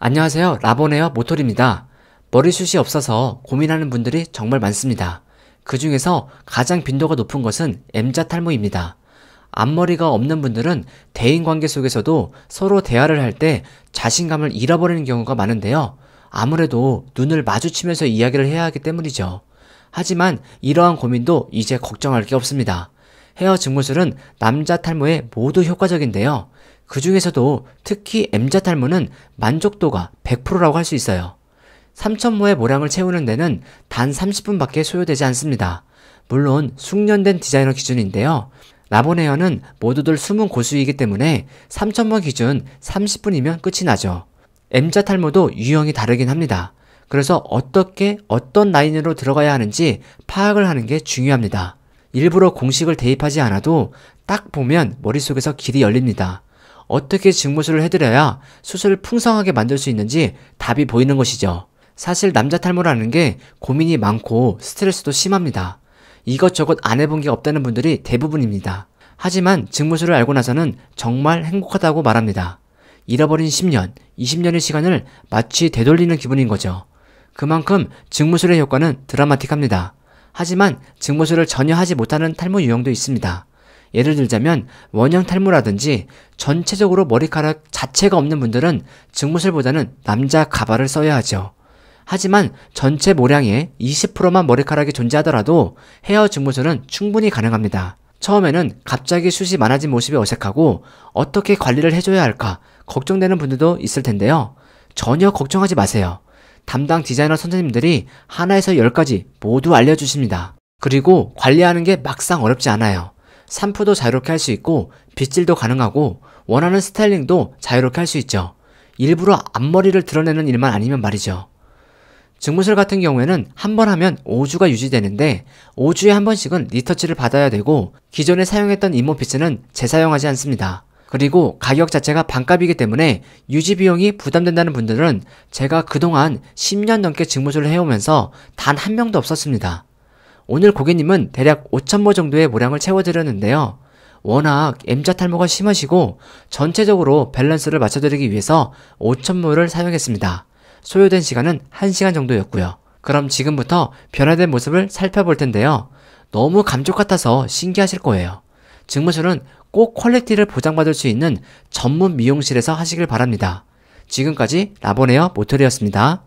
안녕하세요. 라본에어 모토리입니다. 머리숱이 없어서 고민하는 분들이 정말 많습니다. 그 중에서 가장 빈도가 높은 것은 M자 탈모입니다. 앞머리가 없는 분들은 대인관계 속에서도 서로 대화를 할 때 자신감을 잃어버리는 경우가 많은데요. 아무래도 눈을 마주치면서 이야기를 해야 하기 때문이죠. 하지만 이러한 고민도 이제 걱정할 게 없습니다. 헤어 증모술은 남자 탈모에 모두 효과적인데요. 그 중에서도 특히 M자 탈모는 만족도가 100%라고 할 수 있어요. 3,000모의 모량을 채우는 데는 단 30분밖에 소요되지 않습니다. 물론 숙련된 디자이너 기준인데요. 라본헤어는 모두들 숨은 고수이기 때문에 3,000모 기준 30분이면 끝이 나죠. M자 탈모도 유형이 다르긴 합니다. 그래서 어떤 라인으로 들어가야 하는지 파악을 하는 게 중요합니다. 일부러 공식을 대입하지 않아도 딱 보면 머릿속에서 길이 열립니다. 어떻게 증모술을 해드려야 수술을 풍성하게 만들 수 있는지 답이 보이는 것이죠. 사실 남자 탈모라는 게 고민이 많고 스트레스도 심합니다. 이것저것 안 해본 게 없다는 분들이 대부분입니다. 하지만 증모술을 알고 나서는 정말 행복하다고 말합니다. 잃어버린 10년, 20년의 시간을 마치 되돌리는 기분인 거죠. 그만큼 증모술의 효과는 드라마틱합니다. 하지만 증모술을 전혀 하지 못하는 탈모 유형도 있습니다. 예를 들자면 원형 탈모라든지 전체적으로 머리카락 자체가 없는 분들은 증모술보다는 남자 가발을 써야 하죠. 하지만 전체 모량의 20%만 머리카락이 존재하더라도 헤어 증모술은 충분히 가능합니다. 처음에는 갑자기 숱이 많아진 모습이 어색하고 어떻게 관리를 해줘야 할까 걱정되는 분들도 있을 텐데요. 전혀 걱정하지 마세요. 담당 디자이너 선생님들이 하나에서 10가지 모두 알려주십니다. 그리고 관리하는 게 막상 어렵지 않아요. 샴푸도 자유롭게 할 수 있고 빗질도 가능하고 원하는 스타일링도 자유롭게 할 수 있죠. 일부러 앞머리를 드러내는 일만 아니면 말이죠. 증모술 같은 경우에는 한 번 하면 5주가 유지되는데 5주에 한 번씩은 리터치를 받아야 되고 기존에 사용했던 인모피스는 재사용하지 않습니다. 그리고 가격 자체가 반값이기 때문에 유지 비용이 부담된다는 분들은 제가 그동안 10년 넘게 증모술을 해오면서 단 한 명도 없었습니다. 오늘 고객님은 대략 5,000모 정도의 모량을 채워드렸는데요. 워낙 M자 탈모가 심하시고 전체적으로 밸런스를 맞춰드리기 위해서 5,000모를 사용했습니다. 소요된 시간은 1시간 정도였고요. 그럼 지금부터 변화된 모습을 살펴볼 텐데요. 너무 감쪽 같아서 신기하실 거예요. 증모술은 꼭 퀄리티를 보장받을 수 있는 전문 미용실에서 하시길 바랍니다. 지금까지 라본헤어 모토리였습니다.